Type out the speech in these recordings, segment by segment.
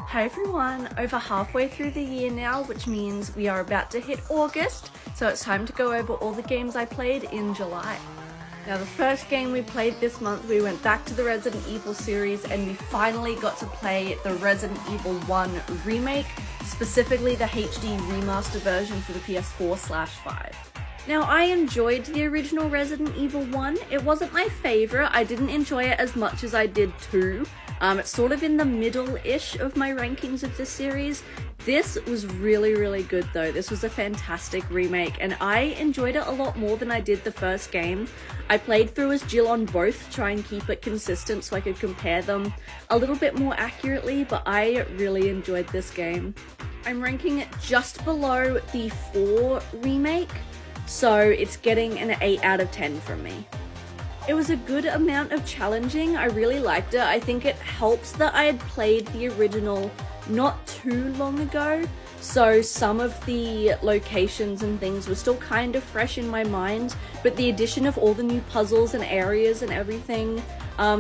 Hi everyone, over halfway through the year now, which means we are about to hit August, so it's time to go over all the games I played in July. Now the first game we played this month, we went back to the Resident Evil series and we finally got to play the Resident Evil 1 remake, specifically the HD remaster version for the PS4/5. Now I enjoyed the original Resident Evil 1, it wasn't my favourite, I didn't enjoy it as much as I did 2. It's sort of in the middle-ish of my rankings of this series. This was really good though. This was a fantastic remake and I enjoyed it a lot more than I did the first game. I played through as Jill on both to try and keep it consistent so I could compare them a little bit more accurately, but I really enjoyed this game. I'm ranking it just below the 4 remake, so it's getting an 8 out of 10 from me. It was a good amount of challenging, I really liked it. I think it helps that I had played the original not too long ago, so some of the locations and things were still kind of fresh in my mind, but the addition of all the new puzzles and areas and everything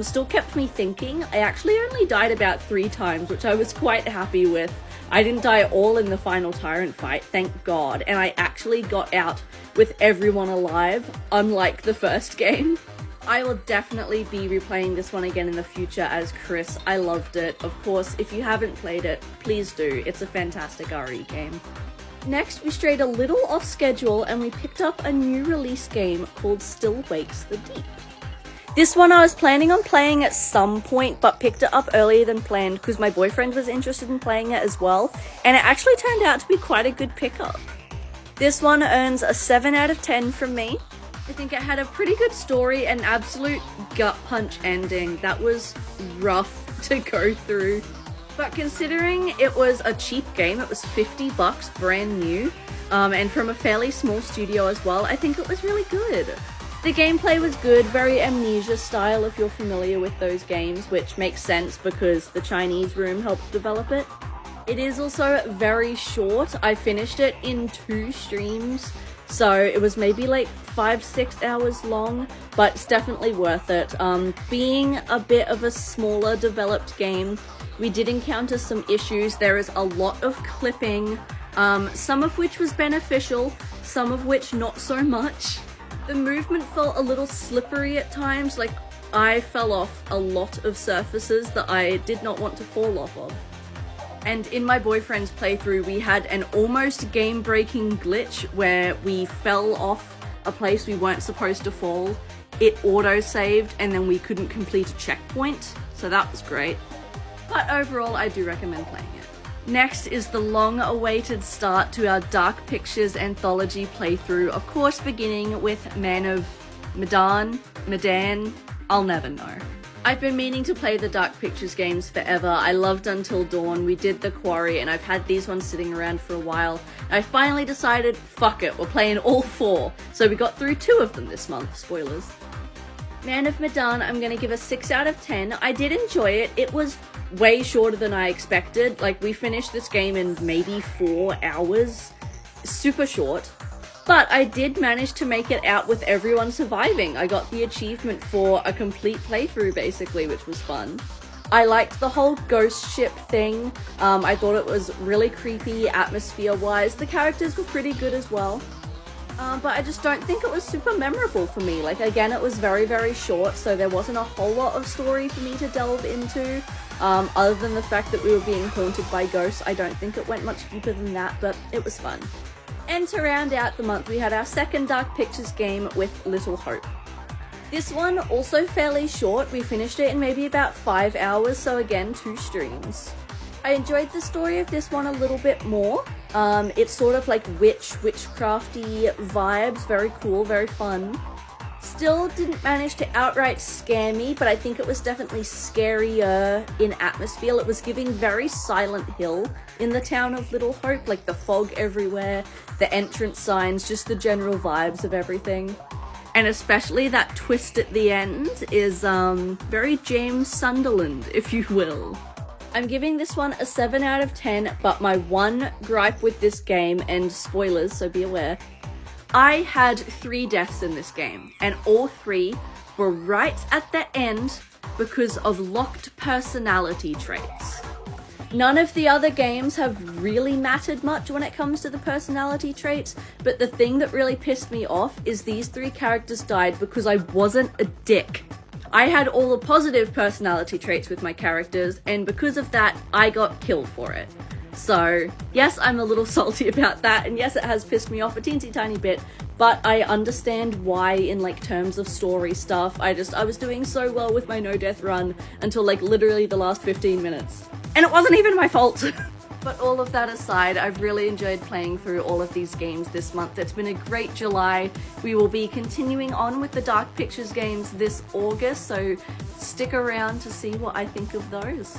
still kept me thinking. I actually only died about 3 times, which I was quite happy with. I didn't die all in the final tyrant fight, thank God, and I actually got out with everyone alive, unlike the first game. I will definitely be replaying this one again in the future as Chris. I loved it. Of course, if you haven't played it, please do. It's a fantastic RE game. Next, we strayed a little off schedule and we picked up a new release game called Still Wakes the Deep. This one I was planning on playing at some point, but picked it up earlier than planned because my boyfriend was interested in playing it as well, and it actually turned out to be quite a good pickup. This one earns a 7 out of 10 from me. I think it had a pretty good story and absolute gut punch ending. That was rough to go through. But considering it was a cheap game, it was $50 brand new, and from a fairly small studio as well, I think it was really good. The gameplay was good, very Amnesia style if you're familiar with those games, which makes sense because the Chinese room helped develop it. It is also very short. I finished it in 2 streams. So it was maybe like 5-6 hours long, but it's definitely worth it. Being a bit of a smaller developed game, we did encounter some issues. There is a lot of clipping, some of which was beneficial, some of which not so much. The movement felt a little slippery at times, like I fell off a lot of surfaces that I did not want to fall off of. And in my boyfriend's playthrough, we had an almost game-breaking glitch where we fell off a place we weren't supposed to fall. It auto-saved and then we couldn't complete a checkpoint, so that was great. But overall, I do recommend playing it. Next is the long-awaited start to our Dark Pictures anthology playthrough, of course beginning with Man of Medan, I'll never know. I've been meaning to play the Dark Pictures games forever. I loved Until Dawn, we did The Quarry, and I've had these ones sitting around for a while. I finally decided, fuck it, we're playing all 4. So we got through 2 of them this month, spoilers. Man of Medan, I'm gonna give a 6 out of 10. I did enjoy it. It was way shorter than I expected. Like, we finished this game in maybe 4 hours. Super short. But I did manage to make it out with everyone surviving. I got the achievement for a complete playthrough basically, which was fun. I liked the whole ghost ship thing. I thought it was really creepy atmosphere-wise. The characters were pretty good as well. But I just don't think it was super memorable for me. Like, again, it was very short, so there wasn't a whole lot of story for me to delve into. Other than the fact that we were being haunted by ghosts, I don't think it went much deeper than that, but it was fun. And to round out the month, we had our second Dark Pictures game with Little Hope. This one, also fairly short. We finished it in maybe about 5 hours, so again, 2 streams. I enjoyed the story of this one a little bit more. It's sort of like witchcrafty vibes, very cool, very fun. Still didn't manage to outright scare me, but I think it was definitely scarier in atmosphere. It was giving very Silent Hill in the town of Little Hope, like the fog everywhere, the entrance signs, just the general vibes of everything. And especially that twist at the end is very James Sunderland, if you will. I'm giving this one a 7 out of 10, but my one gripe with this game, and spoilers, so be aware, I had 3 deaths in this game, and all 3 were right at the end because of locked personality traits. None of the other games have really mattered much when it comes to the personality traits, but the thing that really pissed me off is these 3 characters died because I wasn't a dick. I had all the positive personality traits with my characters, and because of that, I got killed for it. So, yes, I'm a little salty about that, and yes, it has pissed me off a teensy tiny bit, but I understand why in like terms of story stuff. I was doing so well with my no death run until like literally the last 15 minutes. And it wasn't even my fault! But all of that aside, I've really enjoyed playing through all of these games this month. It's been a great July. We will be continuing on with the Dark Pictures games this August, so stick around to see what I think of those.